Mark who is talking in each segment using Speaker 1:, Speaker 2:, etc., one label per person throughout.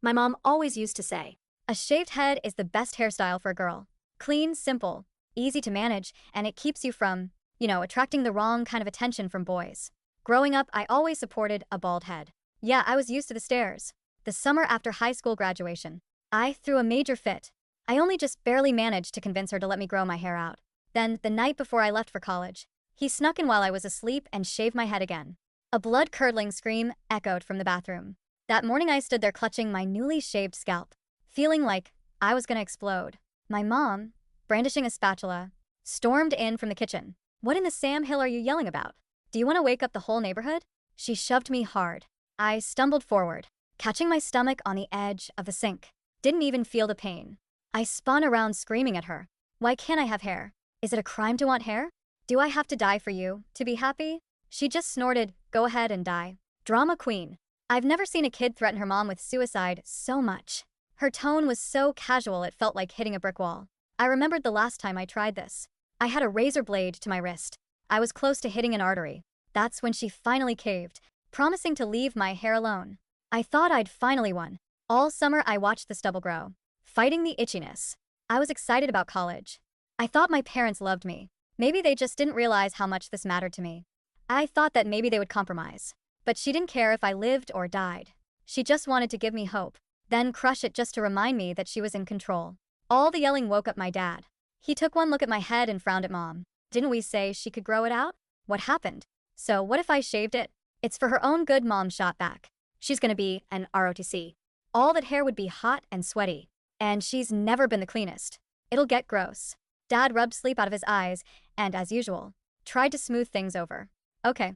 Speaker 1: My mom always used to say, a shaved head is the best hairstyle for a girl. Clean, simple, easy to manage, and it keeps you from, attracting the wrong kind of attention from boys. Growing up, I always supported a bald head. Yeah, I was used to the stares. The summer after high school graduation, I threw a major fit. I only just barely managed to convince her to let me grow my hair out. Then, the night before I left for college, he snuck in while I was asleep and shaved my head again. A blood-curdling scream echoed from the bathroom. That morning I stood there clutching my newly shaved scalp, feeling like I was gonna explode. My mom, brandishing a spatula, stormed in from the kitchen. What in the Sam Hill are you yelling about? Do you want to wake up the whole neighborhood? She shoved me hard. I stumbled forward, catching my stomach on the edge of the sink. Didn't even feel the pain. I spun around screaming at her. Why can't I have hair? Is it a crime to want hair? Do I have to die for you to be happy? She just snorted, go ahead and die. Drama queen. I've never seen a kid threaten her mom with suicide so much. Her tone was so casual it felt like hitting a brick wall. I remembered the last time I tried this. I had a razor blade to my wrist. I was close to hitting an artery. That's when she finally caved, promising to leave my hair alone. I thought I'd finally won. All summer I watched the stubble grow, fighting the itchiness. I was excited about college. I thought my parents loved me. Maybe they just didn't realize how much this mattered to me. I thought that maybe they would compromise. But she didn't care if I lived or died. She just wanted to give me hope, then crush it just to remind me that she was in control. All the yelling woke up my dad. He took one look at my head and frowned at Mom. Didn't we say she could grow it out? What happened? So what if I shaved it? It's for her own good, Mom shot back. She's gonna be an ROTC. All that hair would be hot and sweaty. And she's never been the cleanest. It'll get gross. Dad rubbed sleep out of his eyes and, as usual, tried to smooth things over. Okay,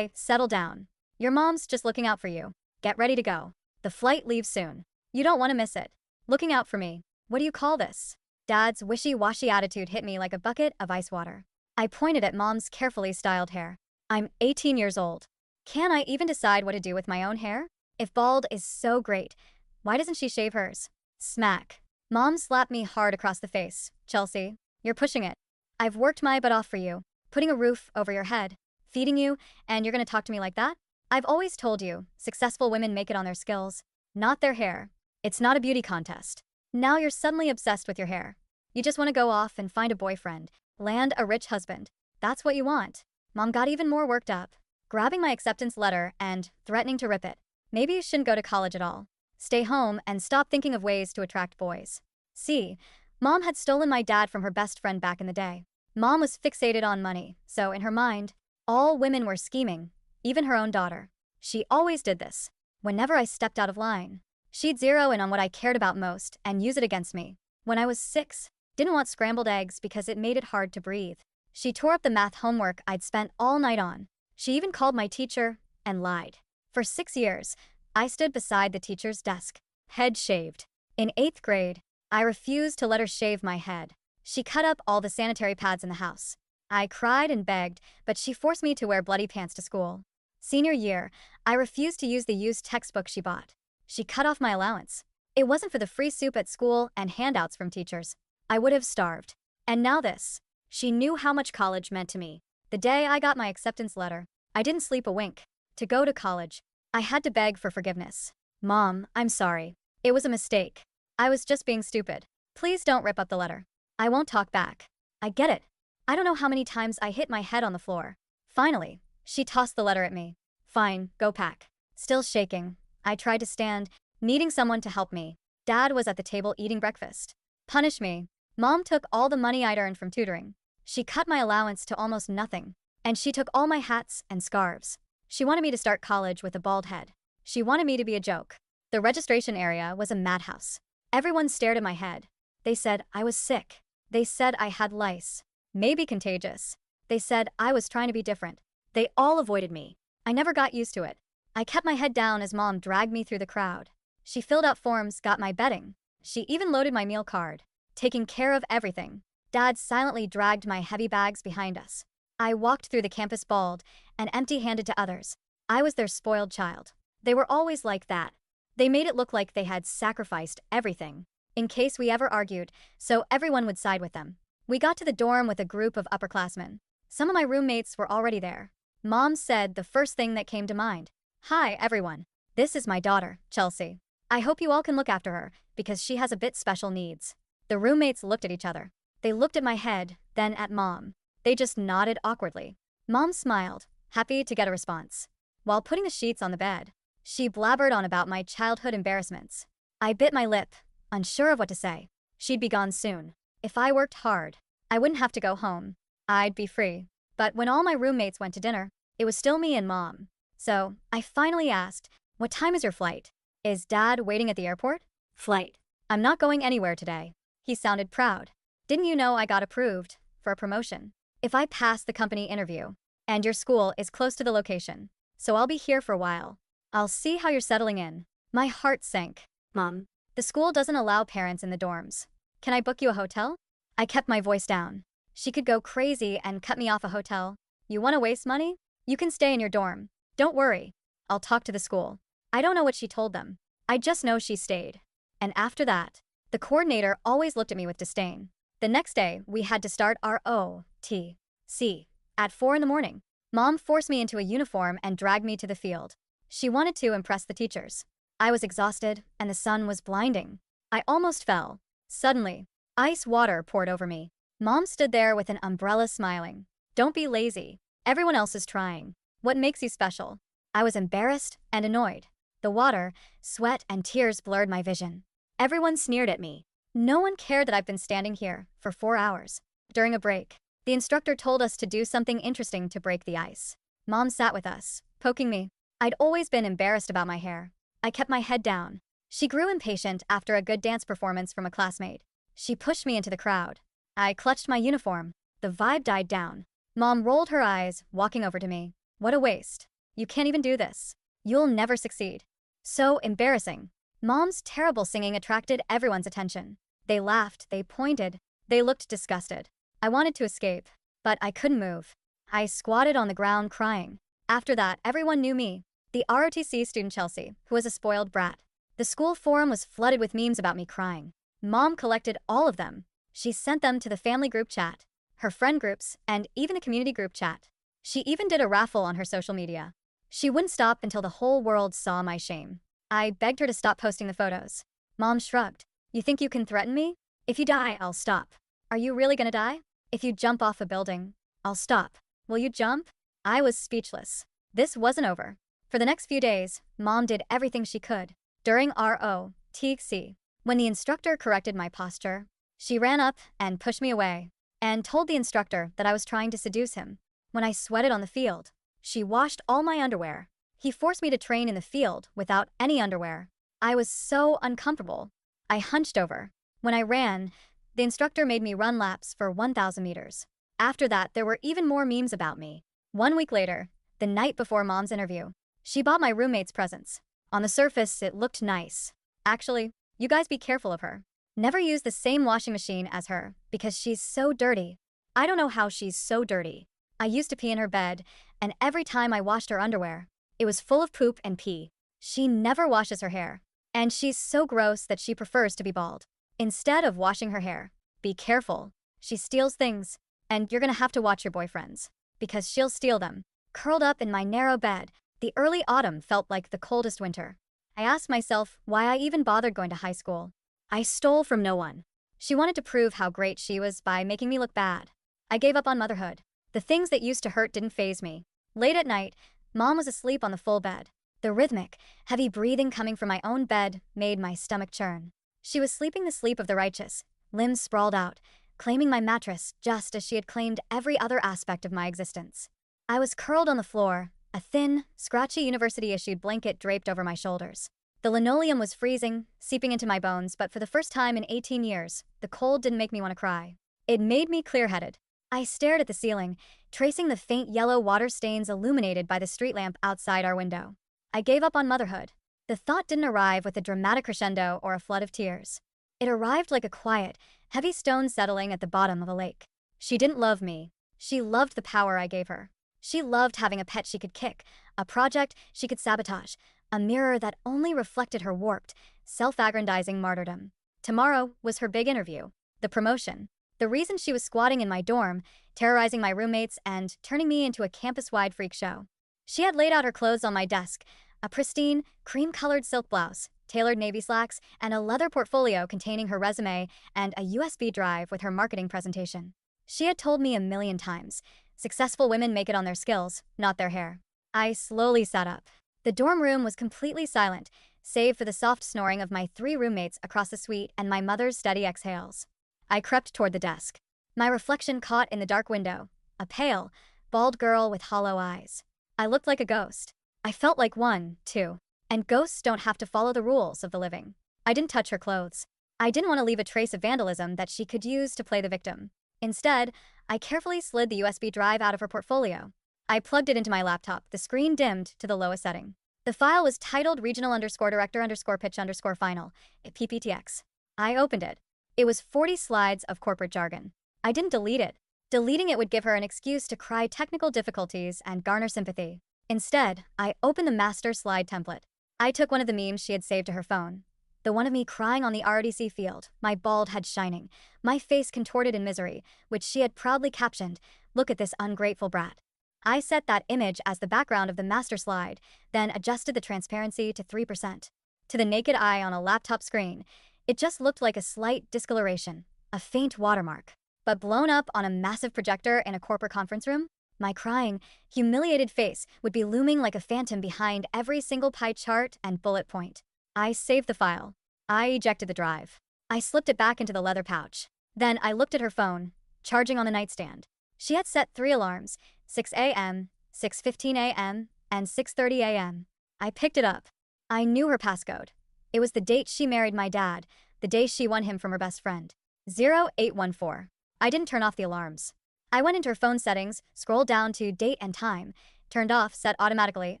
Speaker 1: settle down. Your mom's just looking out for you. Get ready to go. The flight leaves soon. You don't want to miss it. Looking out for me. What do you call this? Dad's wishy-washy attitude hit me like a bucket of ice water. I pointed at Mom's carefully styled hair. I'm 18 years old. Can I even decide what to do with my own hair? If bald is so great, why doesn't she shave hers? Smack. Mom slapped me hard across the face. Chelsea, you're pushing it. I've worked my butt off for you, putting a roof over your head, feeding you, and you're gonna talk to me like that? I've always told you, successful women make it on their skills, not their hair. It's not a beauty contest. Now you're suddenly obsessed with your hair. You just want to go off and find a boyfriend, land a rich husband. That's what you want. Mom got even more worked up, grabbing my acceptance letter and threatening to rip it. Maybe you shouldn't go to college at all. Stay home and stop thinking of ways to attract boys. See, Mom had stolen my dad from her best friend back in the day. Mom was fixated on money, so in her mind, all women were scheming. Even her own daughter. She always did this. Whenever I stepped out of line, she'd zero in on what I cared about most and use it against me. When I was 6, didn't want scrambled eggs because it made it hard to breathe. She tore up the math homework I'd spent all night on. She even called my teacher and lied. For 6 years, I stood beside the teacher's desk, head shaved. In 8th grade, I refused to let her shave my head. She cut up all the sanitary pads in the house. I cried and begged, but she forced me to wear bloody pants to school. Senior year, I refused to use the used textbook she bought. She cut off my allowance. It wasn't for the free soup at school and handouts from teachers. I would have starved. And now this. She knew how much college meant to me. The day I got my acceptance letter, I didn't sleep a wink. To go to college, I had to beg for forgiveness. Mom, I'm sorry. It was a mistake. I was just being stupid. Please don't rip up the letter. I won't talk back. I get it. I don't know how many times I hit my head on the floor. Finally, she tossed the letter at me. Fine, go pack. Still shaking, I tried to stand, needing someone to help me. Dad was at the table eating breakfast. Punish me. Mom took all the money I'd earned from tutoring. She cut my allowance to almost nothing. And she took all my hats and scarves. She wanted me to start college with a bald head. She wanted me to be a joke. The registration area was a madhouse. Everyone stared at my head. They said I was sick. They said I had lice. Maybe contagious. They said I was trying to be different. They all avoided me. I never got used to it. I kept my head down as Mom dragged me through the crowd. She filled out forms, got my bedding. She even loaded my meal card, taking care of everything. Dad silently dragged my heavy bags behind us. I walked through the campus bald and empty-handed to others. I was their spoiled child. They were always like that. They made it look like they had sacrificed everything, in case we ever argued, so everyone would side with them. We got to the dorm with a group of upperclassmen. Some of my roommates were already there. Mom said the first thing that came to mind. Hi, everyone. This is my daughter, Chelsea. I hope you all can look after her, because she has a bit special needs." The roommates looked at each other. They looked at my head, then at Mom. They just nodded awkwardly. Mom smiled, happy to get a response. While putting the sheets on the bed, she blabbered on about my childhood embarrassments. I bit my lip, unsure of what to say. She'd be gone soon. If I worked hard, I wouldn't have to go home. I'd be free. But when all my roommates went to dinner, it was still me and Mom. So I finally asked, "What time is your flight? Is Dad waiting at the airport?" "Flight. I'm not going anywhere today." He sounded proud. "Didn't you know I got approved for a promotion? If I pass the company interview, and your school is close to the location, so I'll be here for a while. I'll see how you're settling in." My heart sank. "Mom, the school doesn't allow parents in the dorms. Can I book you a hotel?" I kept my voice down. She could go crazy and cut me off a hotel. "You want to waste money? You can stay in your dorm. Don't worry. I'll talk to the school." I don't know what she told them. I just know she stayed. And after that, the coordinator always looked at me with disdain. The next day, we had to start our OTC at 4 in the morning. Mom forced me into a uniform and dragged me to the field. She wanted to impress the teachers. I was exhausted, and the sun was blinding. I almost fell. Suddenly, ice water poured over me. Mom stood there with an umbrella smiling. "Don't be lazy. Everyone else is trying. What makes you special?" I was embarrassed and annoyed. The water, sweat, and tears blurred my vision. Everyone sneered at me. No one cared that I've been standing here for 4 hours. During a break, the instructor told us to do something interesting to break the ice. Mom sat with us, poking me. I'd always been embarrassed about my hair. I kept my head down. She grew impatient after a good dance performance from a classmate. She pushed me into the crowd. I clutched my uniform. The vibe died down. Mom rolled her eyes, walking over to me. "What a waste. You can't even do this. You'll never succeed." So embarrassing. Mom's terrible singing attracted everyone's attention. They laughed, they pointed, they looked disgusted. I wanted to escape, but I couldn't move. I squatted on the ground crying. After that, everyone knew me, the ROTC student Chelsea, who was a spoiled brat. The school forum was flooded with memes about me crying. Mom collected all of them. She sent them to the family group chat, her friend groups, and even the community group chat. She even did a raffle on her social media. She wouldn't stop until the whole world saw my shame. I begged her to stop posting the photos. Mom shrugged. "You think you can threaten me? If you die, I'll stop." "Are you really gonna die?" "If you jump off a building, I'll stop." "Will you jump?" I was speechless. This wasn't over. For the next few days, Mom did everything she could. During ROTC, when the instructor corrected my posture, she ran up and pushed me away and told the instructor that I was trying to seduce him. When I sweated on the field, she washed all my underwear. He forced me to train in the field without any underwear. I was so uncomfortable. I hunched over. When I ran, the instructor made me run laps for 1,000 meters. After that, there were even more memes about me. 1 week later, the night before Mom's interview, she bought my roommates presents. On the surface, it looked nice. Actually, you guys be careful of her. Never use the same washing machine as her, because she's so dirty. I don't know how she's so dirty. I used to pee in her bed, and every time I washed her underwear, it was full of poop and pee. She never washes her hair, and she's so gross that she prefers to be bald. Instead of washing her hair, be careful. She steals things, and you're gonna have to watch your boyfriends, because she'll steal them. Curled up in my narrow bed, the early autumn felt like the coldest winter. I asked myself why I even bothered going to high school. I stole from no one. She wanted to prove how great she was by making me look bad. I gave up on motherhood. The things that used to hurt didn't faze me. Late at night, Mom was asleep on the full bed. The rhythmic, heavy breathing coming from my own bed made my stomach churn. She was sleeping the sleep of the righteous, limbs sprawled out, claiming my mattress just as she had claimed every other aspect of my existence. I was curled on the floor, a thin, scratchy university-issued blanket draped over my shoulders. The linoleum was freezing, seeping into my bones, but for the first time in 18 years, the cold didn't make me want to cry. It made me clear-headed. I stared at the ceiling, tracing the faint yellow water stains illuminated by the street lamp outside our window. I gave up on motherhood. The thought didn't arrive with a dramatic crescendo or a flood of tears. It arrived like a quiet, heavy stone settling at the bottom of a lake. She didn't love me. She loved the power I gave her. She loved having a pet she could kick, a project she could sabotage, a mirror that only reflected her warped, self-aggrandizing martyrdom. Tomorrow was her big interview, the promotion. The reason she was squatting in my dorm, terrorizing my roommates, and turning me into a campus-wide freak show. She had laid out her clothes on my desk, a pristine, cream-colored silk blouse, tailored navy slacks, and a leather portfolio containing her resume and a USB drive with her marketing presentation. She had told me a million times, successful women make it on their skills, not their hair. I slowly sat up. The dorm room was completely silent, save for the soft snoring of my 3 roommates across the suite and my mother's steady exhales. I crept toward the desk. My reflection caught in the dark window, a pale, bald girl with hollow eyes. I looked like a ghost. I felt like one, too. And ghosts don't have to follow the rules of the living. I didn't touch her clothes. I didn't want to leave a trace of vandalism that she could use to play the victim. Instead, I carefully slid the USB drive out of her portfolio. I plugged it into my laptop, the screen dimmed to the lowest setting. The file was titled regional_director_pitch_final, PPTX. I opened it. It was 40 slides of corporate jargon. I didn't delete it. Deleting it would give her an excuse to cry technical difficulties and garner sympathy. Instead, I opened the master slide template. I took one of the memes she had saved to her phone. The one of me crying on the RDC field, my bald head shining, my face contorted in misery, which she had proudly captioned, "Look at this ungrateful brat." I set that image as the background of the master slide, then adjusted the transparency to 3%. To the naked eye on a laptop screen, it just looked like a slight discoloration, a faint watermark. But blown up on a massive projector in a corporate conference room, my crying, humiliated face would be looming like a phantom behind every single pie chart and bullet point. I saved the file. I ejected the drive. I slipped it back into the leather pouch. Then I looked at her phone, charging on the nightstand. She had set 3 alarms, 6 a.m., 6:15 a.m., and 6:30 a.m. I picked it up. I knew her passcode. It was the date she married my dad, the day she won him from her best friend. 0814. I didn't turn off the alarms. I went into her phone settings, scrolled down to date and time, turned off set automatically,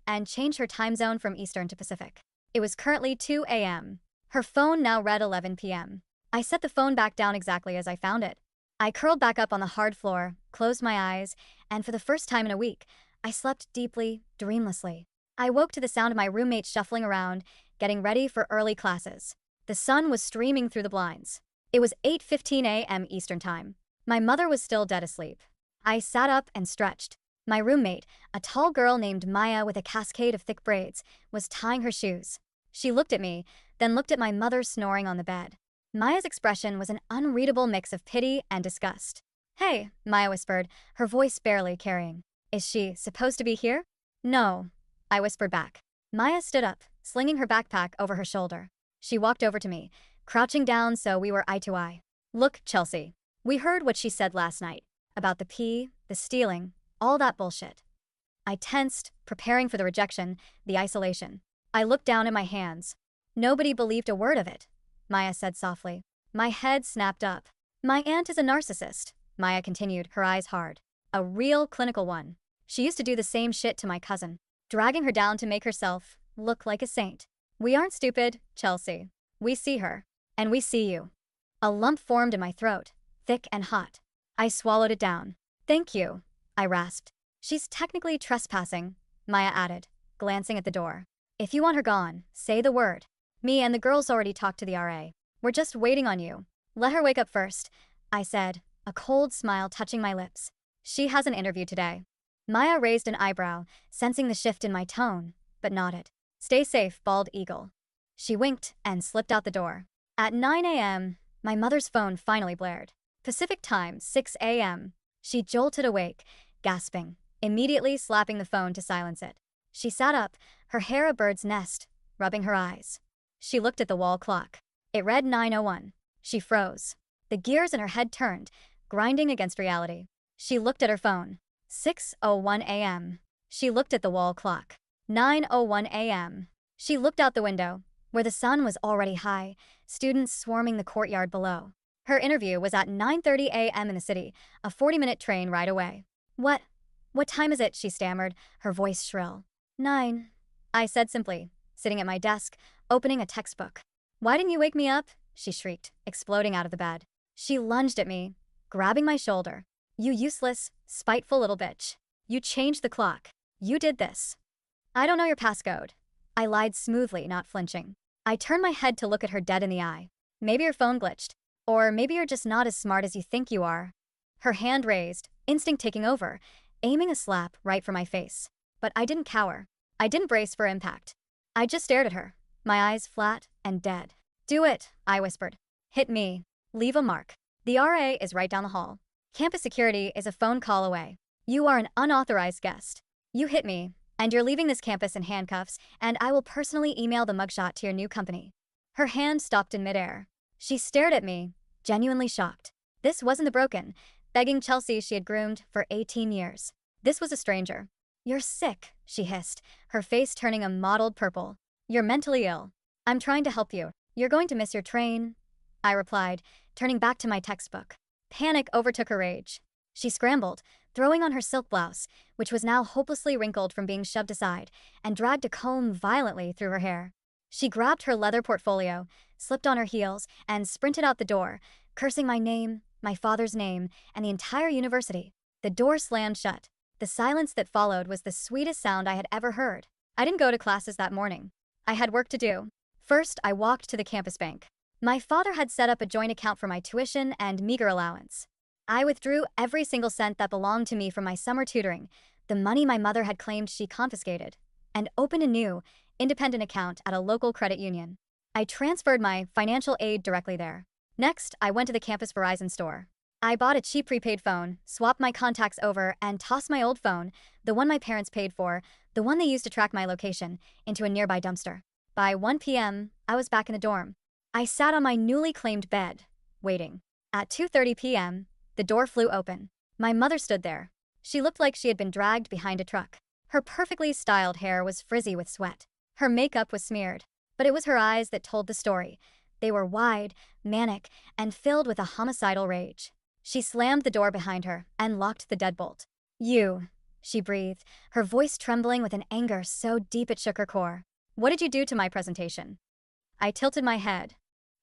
Speaker 1: and changed her time zone from Eastern to Pacific. It was currently 2 a.m. Her phone now read 11 p.m. I set the phone back down exactly as I found it. I curled back up on the hard floor, closed my eyes, and for the first time in a week, I slept deeply, dreamlessly. I woke to the sound of my roommates shuffling around, getting ready for early classes. The sun was streaming through the blinds. It was 8:15 a.m. Eastern Time. My mother was still dead asleep. I sat up and stretched. My roommate, a tall girl named Maya with a cascade of thick braids, was tying her shoes. She looked at me, then looked at my mother snoring on the bed. Maya's expression was an unreadable mix of pity and disgust. "Hey," Maya whispered, her voice barely carrying. "Is she supposed to be here?" "No," I whispered back. Maya stood up, slinging her backpack over her shoulder. She walked over to me, crouching down so we were eye to eye. "Look, Chelsea. We heard what she said last night, about the pee, the stealing, all that bullshit." I tensed, preparing for the rejection, the isolation. I looked down at my hands. "Nobody believed a word of it," Maya said softly. My head snapped up. "My aunt is a narcissist," Maya continued, her eyes hard. "A real clinical one. She used to do the same shit to my cousin, dragging her down to make herself look like a saint. We aren't stupid, Chelsea. We see her. And we see you." A lump formed in my throat, thick and hot. I swallowed it down. "Thank you," I rasped. "She's technically trespassing," Maya added, glancing at the door. "If you want her gone, say the word. Me and the girls already talked to the RA. We're just waiting on you. Let her wake up first," I said, a cold smile touching my lips. "She has an interview today." Maya raised an eyebrow, sensing the shift in my tone, but nodded. "Stay safe, bald eagle." She winked and slipped out the door. At 9 a.m., my mother's phone finally blared. Pacific time, 6 a.m. She jolted awake, gasping, immediately slapping the phone to silence it. She sat up, her hair a bird's nest, rubbing her eyes. She looked at the wall clock. It read 9:01. She froze. The gears in her head turned, grinding against reality. She looked at her phone. 6:01 a.m. She looked at the wall clock. 9:01 a.m. She looked out the window, where the sun was already high, students swarming the courtyard below. Her interview was at 9:30 a.m. in the city, a 40-minute train ride away. What time is it?" she stammered, her voice shrill. 9, I said simply, sitting at my desk, opening a textbook. "Why didn't you wake me up?" she shrieked, exploding out of the bed. She lunged at me, grabbing my shoulder. "You useless, spiteful little bitch. You changed the clock. You did this." "I don't know your passcode." I lied smoothly, not flinching. I turned my head to look at her dead in the eye. "Maybe your phone glitched. Or maybe you're just not as smart as you think you are." Her hand raised, instinct taking over, aiming a slap right for my face. But I didn't cower. I didn't brace for impact. I just stared at her, my eyes flat and dead. Do it, I whispered. Hit me. Leave a mark. The RA is right down the hall. Campus security is a phone call away. You are an unauthorized guest. You hit me, and you're leaving this campus in handcuffs, and I will personally email the mugshot to your new company. Her hand stopped in midair. She stared at me, genuinely shocked. This wasn't the broken, begging Chelsea she had groomed for 18 years. This was a stranger. You're sick, she hissed, her face turning a mottled purple. You're mentally ill. I'm trying to help you. You're going to miss your train, I replied, turning back to my textbook. Panic overtook her rage. She scrambled, throwing on her silk blouse, which was now hopelessly wrinkled from being shoved aside, and dragged a comb violently through her hair. She grabbed her leather portfolio, slipped on her heels, and sprinted out the door, cursing my name, my father's name, and the entire university. The door slammed shut. The silence that followed was the sweetest sound I had ever heard. I didn't go to classes that morning. I had work to do. First, I walked to the campus bank. My father had set up a joint account for my tuition and meager allowance. I withdrew every single cent that belonged to me from my summer tutoring, the money my mother had claimed she confiscated, and opened a new, independent account at a local credit union. I transferred my financial aid directly there. Next, I went to the campus Verizon store. I bought a cheap prepaid phone, swapped my contacts over, and tossed my old phone, the one my parents paid for, the one they used to track my location, into a nearby dumpster. By 1 p.m., I was back in the dorm. I sat on my newly claimed bed, waiting. At 2:30 p.m., the door flew open. My mother stood there. She looked like she had been dragged behind a truck. Her perfectly styled hair was frizzy with sweat. Her makeup was smeared. But it was her eyes that told the story. They were wide, manic, and filled with a homicidal rage. She slammed the door behind her and locked the deadbolt. You, she breathed, her voice trembling with an anger so deep it shook her core. What did you do to my presentation? I tilted my head.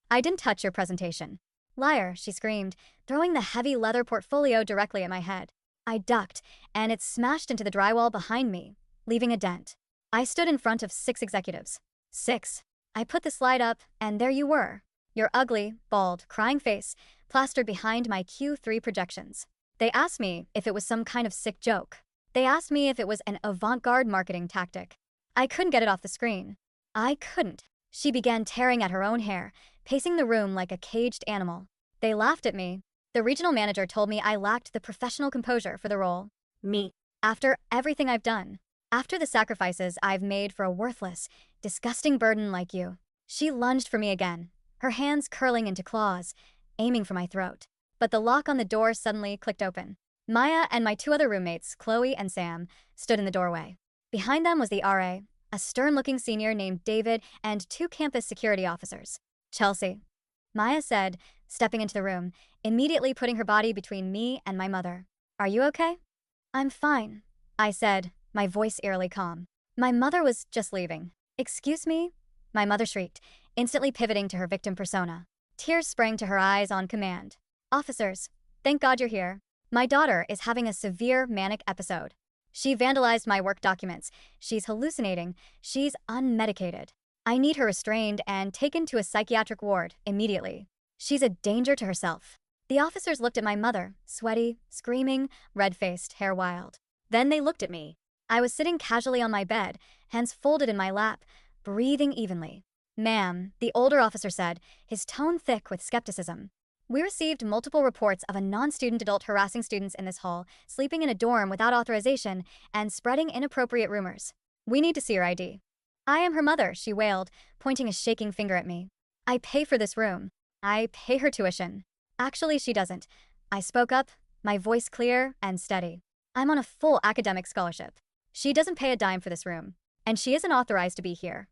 Speaker 1: I didn't touch your presentation. Liar, she screamed, throwing the heavy leather portfolio directly at my head. I ducked, and it smashed into the drywall behind me, leaving a dent. I stood in front of 6 executives. 6. I put the slide up, and there you were. Your ugly, bald, crying face, plastered behind my Q3 projections. They asked me if it was some kind of sick joke. They asked me if it was an avant-garde marketing tactic. I couldn't get it off the screen. I couldn't. She began tearing at her own hair, pacing the room like a caged animal. They laughed at me. The regional manager told me I lacked the professional composure for the role. Me. After everything I've done. After the sacrifices I've made for a worthless, disgusting burden like you. She lunged for me again, her hands curling into claws, aiming for my throat. But the lock on the door suddenly clicked open. Maya and my 2 other roommates, Chloe and Sam, stood in the doorway. Behind them was the RA, a stern-looking senior named David, and 2 campus security officers. Chelsea, Maya said, stepping into the room, immediately putting her body between me and my mother. Are you okay? I'm fine, I said, my voice eerily calm. My mother was just leaving. Excuse me? My mother shrieked, instantly pivoting to her victim persona. Tears sprang to her eyes on command. Officers, thank God you're here. My daughter is having a severe manic episode. She vandalized my work documents. She's hallucinating. She's unmedicated. I need her restrained and taken to a psychiatric ward immediately. She's a danger to herself. The officers looked at my mother, sweaty, screaming, red-faced, hair wild. Then they looked at me. I was sitting casually on my bed, hands folded in my lap, breathing evenly. Ma'am, the older officer said, his tone thick with skepticism. We received multiple reports of a non-student adult harassing students in this hall, sleeping in a dorm without authorization, and spreading inappropriate rumors. We need to see her ID. I am her mother, she wailed, pointing a shaking finger at me. I pay for this room. I pay her tuition. Actually, she doesn't. I spoke up, my voice clear and steady. I'm on a full academic scholarship. She doesn't pay a dime for this room, and she isn't authorized to be here.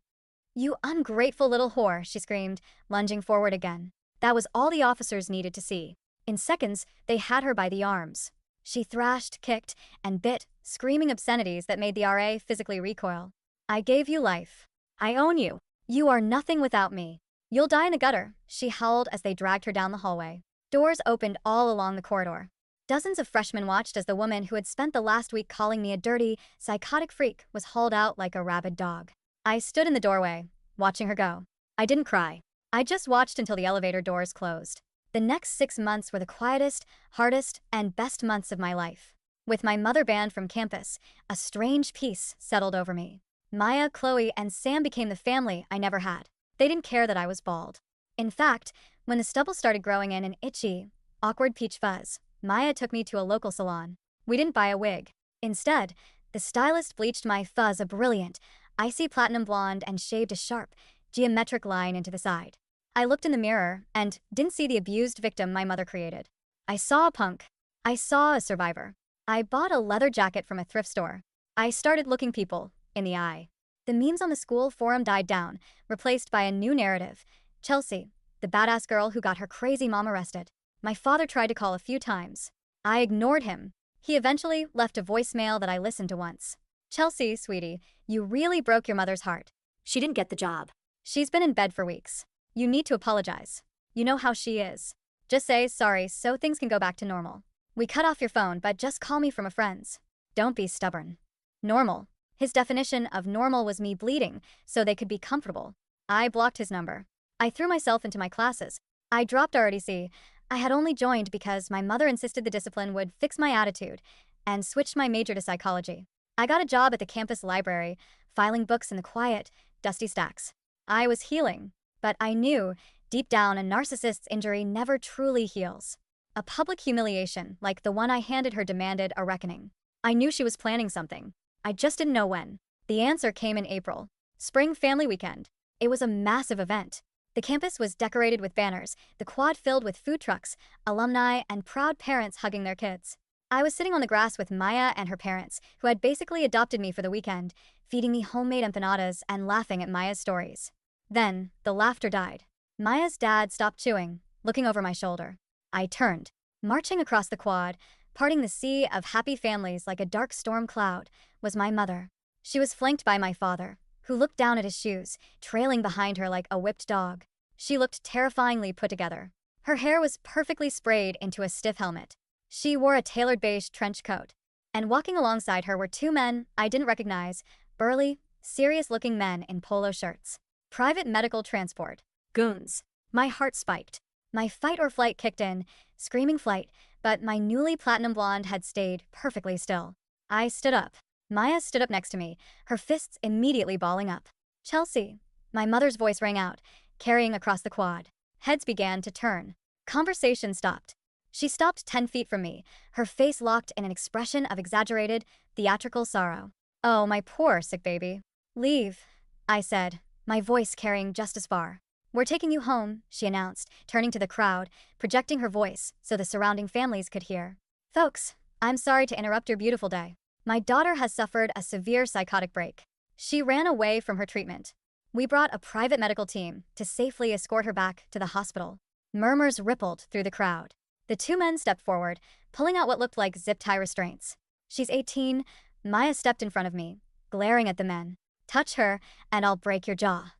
Speaker 1: You ungrateful little whore, she screamed, lunging forward again. That was all the officers needed to see. In seconds, they had her by the arms. She thrashed, kicked, and bit, screaming obscenities that made the RA physically recoil. I gave you life. I own you. You are nothing without me. You'll die in the gutter, she howled as they dragged her down the hallway. Doors opened all along the corridor. Dozens of freshmen watched as the woman who had spent the last week calling me a dirty, psychotic freak was hauled out like a rabid dog. I stood in the doorway, watching her go. I didn't cry. I just watched until the elevator doors closed. The next 6 months were the quietest, hardest, and best months of my life. With my mother banned from campus, a strange peace settled over me. Maya, Chloe, and Sam became the family I never had. They didn't care that I was bald. In fact, when the stubble started growing in an itchy, awkward peach fuzz, Maya took me to a local salon. We didn't buy a wig. Instead, the stylist bleached my fuzz a brilliant, icy platinum blonde and shaved a sharp, geometric line into the side. I looked in the mirror and didn't see the abused victim my mother created. I saw a punk. I saw a survivor. I bought a leather jacket from a thrift store. I started looking people in the eye. The memes on the school forum died down, replaced by a new narrative. Chelsea, the badass girl who got her crazy mom arrested. My father tried to call a few times. I ignored him. He eventually left a voicemail that I listened to once. Chelsea, sweetie, you really broke your mother's heart.
Speaker 2: She didn't get the job.
Speaker 1: She's been in bed for weeks. You need to apologize. You know how she is. Just say sorry so things can go back to normal. We cut off your phone, but just call me from a friend's. Don't be stubborn. Normal. His definition of normal was me bleeding, so they could be comfortable. I blocked his number. I threw myself into my classes. I dropped ROTC. I had only joined because my mother insisted the discipline would fix my attitude, and switched my major to psychology. I got a job at the campus library, filing books in the quiet, dusty stacks. I was healing, but I knew, deep down, a narcissist's injury never truly heals. A public humiliation, like the one I handed her, demanded a reckoning. I knew she was planning something. I just didn't know when. The answer came in April. Spring family weekend. It was a massive event. The campus was decorated with banners, the quad filled with food trucks, alumni, and proud parents hugging their kids. I was sitting on the grass with Maya and her parents, who had basically adopted me for the weekend, feeding me homemade empanadas and laughing at Maya's stories. Then, the laughter died. Maya's dad stopped chewing, looking over my shoulder. I turned. Marching across the quad, parting the sea of happy families like a dark storm cloud, was my mother. She was flanked by my father, who looked down at his shoes, trailing behind her like a whipped dog. She looked terrifyingly put together. Her hair was perfectly sprayed into a stiff helmet. She wore a tailored beige trench coat. And walking alongside her were two men I didn't recognize, burly, serious-looking men in polo shirts. Private medical transport. Goons. My heart spiked. My fight or flight kicked in, screaming flight, but my newly platinum blonde had stayed perfectly still. I stood up. Maya stood up next to me, her fists immediately balling up. Chelsea. My mother's voice rang out, carrying across the quad. Heads began to turn. Conversation stopped. She stopped 10 feet from me, her face locked in an expression of exaggerated, theatrical sorrow. Oh, my poor sick baby. Leave, I said, my voice carrying just as far. We're taking you home, she announced, turning to the crowd, projecting her voice so the surrounding families could hear. Folks, I'm sorry to interrupt your beautiful day. My daughter has suffered a severe psychotic break. She ran away from her treatment. We brought a private medical team to safely escort her back to the hospital. Murmurs rippled through the crowd. The two men stepped forward, pulling out what looked like zip-tie restraints. She's 18. Maya stepped in front of me, glaring at the men. Touch her, and I'll break your jaw.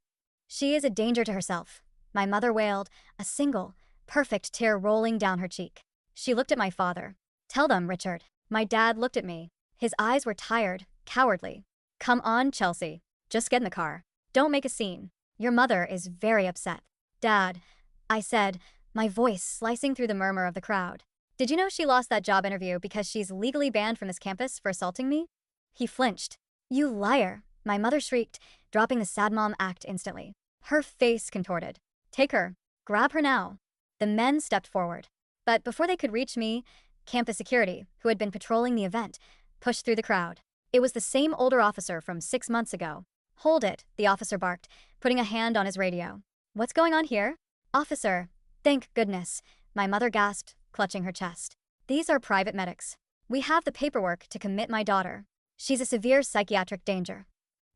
Speaker 1: She is a danger to herself, my mother wailed, a single, perfect tear rolling down her cheek. She looked at my father. Tell them, Richard. My dad looked at me. His eyes were tired, cowardly. Come on, Chelsea. Just get in the car. Don't make a scene. Your mother is very upset. Dad, I said, my voice slicing through the murmur of the crowd. Did you know she lost that job interview because she's legally banned from this campus for assaulting me? He flinched. You liar, my mother shrieked, dropping the sad mom act instantly. Her face contorted. Take her. Grab her now. The men stepped forward. But before they could reach me, campus security, who had been patrolling the event, pushed through the crowd. It was the same older officer from 6 months ago. Hold it, the officer barked, putting a hand on his radio. What's going on here? Officer. Thank goodness, my mother gasped, clutching her chest. These are private medics. We have the paperwork to commit my daughter. She's a severe psychiatric danger.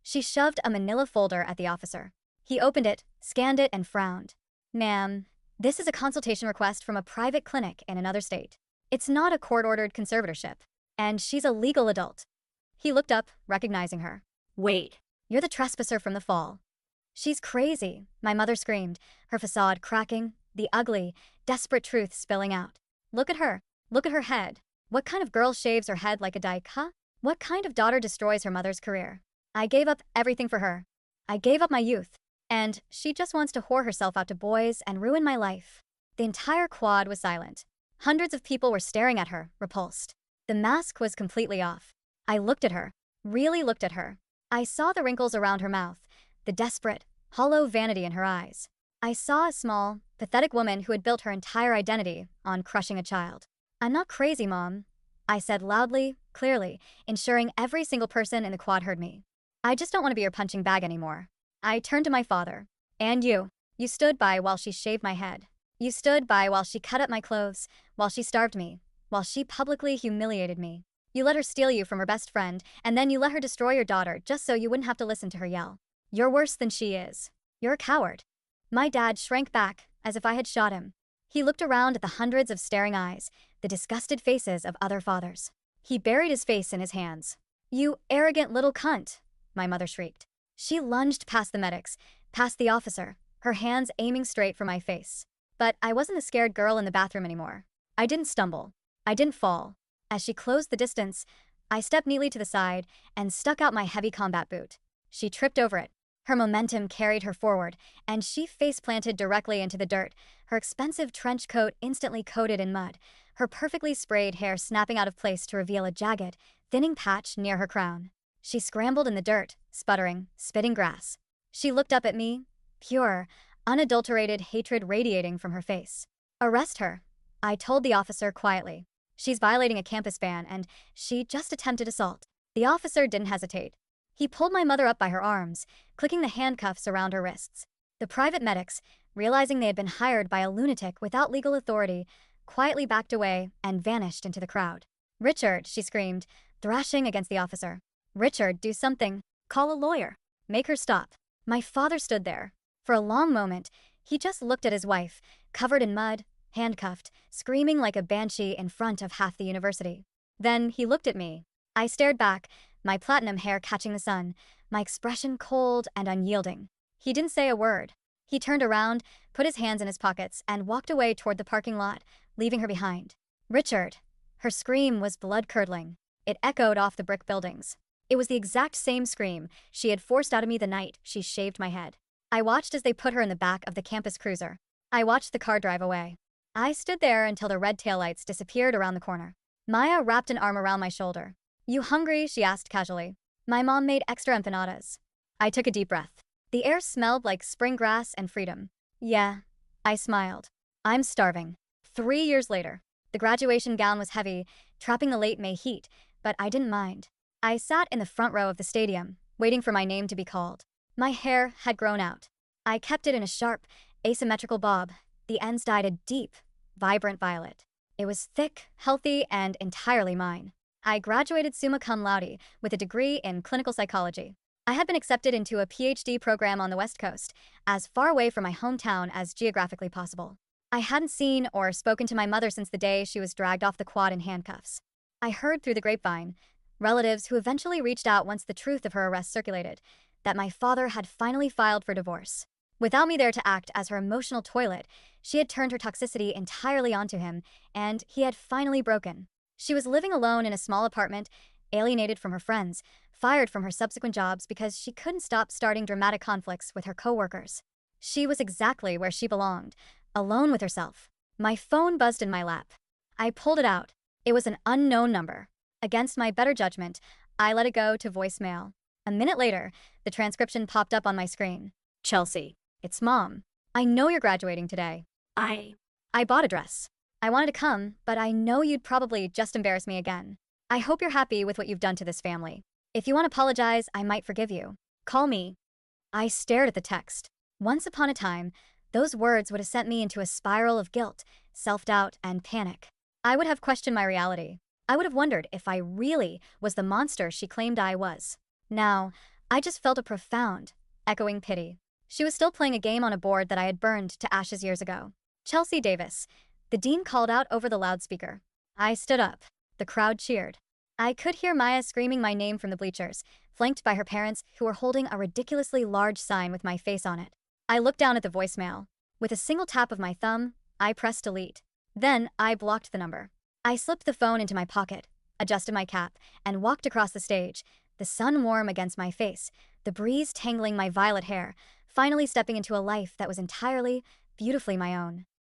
Speaker 1: She shoved a manila folder at the officer. He opened it, scanned it, and frowned. Ma'am, this is a consultation request from a private clinic in another state. It's not a court-ordered conservatorship. And she's a legal adult. He looked up, recognizing her. Wait. You're the trespasser from the fall. She's crazy, my mother screamed, her facade cracking, the ugly, desperate truth spilling out. Look at her. Look at her head. What kind of girl shaves her head like a dyke, huh? What kind of daughter destroys her mother's career? I gave up everything for her. I gave up my youth. And she just wants to whore herself out to boys and ruin my life. The entire quad was silent. Hundreds of people were staring at her, repulsed. The mask was completely off. I looked at her, really looked at her. I saw the wrinkles around her mouth, the desperate, hollow vanity in her eyes. I saw a small, pathetic woman who had built her entire identity on crushing a child. "I'm not crazy, Mom," I said loudly, clearly, ensuring every single person in the quad heard me. "I just don't want to be your punching bag anymore." I turned to my father. "And you. You stood by while she shaved my head. You stood by while she cut up my clothes, while she starved me, while she publicly humiliated me. You let her steal you from her best friend, and then you let her destroy your daughter just so you wouldn't have to listen to her yell. You're worse than she is. You're a coward." My dad shrank back, as if I had shot him. He looked around at the hundreds of staring eyes, the disgusted faces of other fathers. He buried his face in his hands. "You arrogant little cunt," my mother shrieked. She lunged past the medics, past the officer, her hands aiming straight for my face. But I wasn't the scared girl in the bathroom anymore. I didn't stumble. I didn't fall. As she closed the distance, I stepped neatly to the side and stuck out my heavy combat boot. She tripped over it. Her momentum carried her forward, and she face-planted directly into the dirt, her expensive trench coat instantly coated in mud, her perfectly sprayed hair snapping out of place to reveal a jagged, thinning patch near her crown. She scrambled in the dirt, sputtering, spitting grass. She looked up at me, pure, unadulterated hatred radiating from her face. "Arrest her," I told the officer quietly. "She's violating a campus ban, and she just attempted assault." The officer didn't hesitate. He pulled my mother up by her arms, clicking the handcuffs around her wrists. The private medics, realizing they had been hired by a lunatic without legal authority, quietly backed away and vanished into the crowd. "Richard," she screamed, thrashing against the officer. "Richard, do something. Call a lawyer. Make her stop." My father stood there. For a long moment, he just looked at his wife, covered in mud, handcuffed, screaming like a banshee in front of half the university. Then he looked at me. I stared back, my platinum hair catching the sun, my expression cold and unyielding. He didn't say a word. He turned around, put his hands in his pockets, and walked away toward the parking lot, leaving her behind. "Richard." Her scream was blood-curdling. It echoed off the brick buildings. It was the exact same scream she had forced out of me the night she shaved my head. I watched as they put her in the back of the campus cruiser. I watched the car drive away. I stood there until the red taillights disappeared around the corner. Maya wrapped an arm around my shoulder. "You hungry?" she asked casually. "My mom made extra empanadas." I took a deep breath. The air smelled like spring grass and freedom. "Yeah." I smiled. "I'm starving." 3 years later. The graduation gown was heavy, trapping the late May heat, but I didn't mind. I sat in the front row of the stadium, waiting for my name to be called. My hair had grown out. I kept it in a sharp, asymmetrical bob, the ends dyed a deep, vibrant violet. It was thick, healthy, and entirely mine. I graduated summa cum laude with a degree in clinical psychology. I had been accepted into a PhD program on the West Coast, as far away from my hometown as geographically possible. I hadn't seen or spoken to my mother since the day she was dragged off the quad in handcuffs. I heard through the grapevine, relatives who eventually reached out once the truth of her arrest circulated, that my father had finally filed for divorce. Without me there to act as her emotional toilet, she had turned her toxicity entirely onto him, and he had finally broken. She was living alone in a small apartment, alienated from her friends, fired from her subsequent jobs because she couldn't stop starting dramatic conflicts with her coworkers. She was exactly where she belonged, alone with herself. My phone buzzed in my lap. I pulled it out. It was an unknown number. Against my better judgment, I let it go to voicemail. A minute later, the transcription popped up on my screen. "Chelsea, it's Mom. I know you're graduating today. I bought a dress. I wanted to come, but I know you'd probably just embarrass me again. I hope you're happy with what you've done to this family. If you want to apologize, I might forgive you. Call me." I stared at the text. Once upon a time, those words would have sent me into a spiral of guilt, self-doubt, and panic. I would have questioned my reality. I would have wondered if I really was the monster she claimed I was. Now, I just felt a profound, echoing pity. She was still playing a game on a board that I had burned to ashes years ago. "Chelsea Davis," the dean called out over the loudspeaker. I stood up. The crowd cheered. I could hear Maya screaming my name from the bleachers, flanked by her parents who were holding a ridiculously large sign with my face on it. I looked down at the voicemail. With a single tap of my thumb, I pressed delete. Then I blocked the number. I slipped the phone into my pocket, adjusted my cap, and walked across the stage, the sun warm against my face, the breeze tangling my violet hair, finally stepping into a life that was entirely, beautifully my own.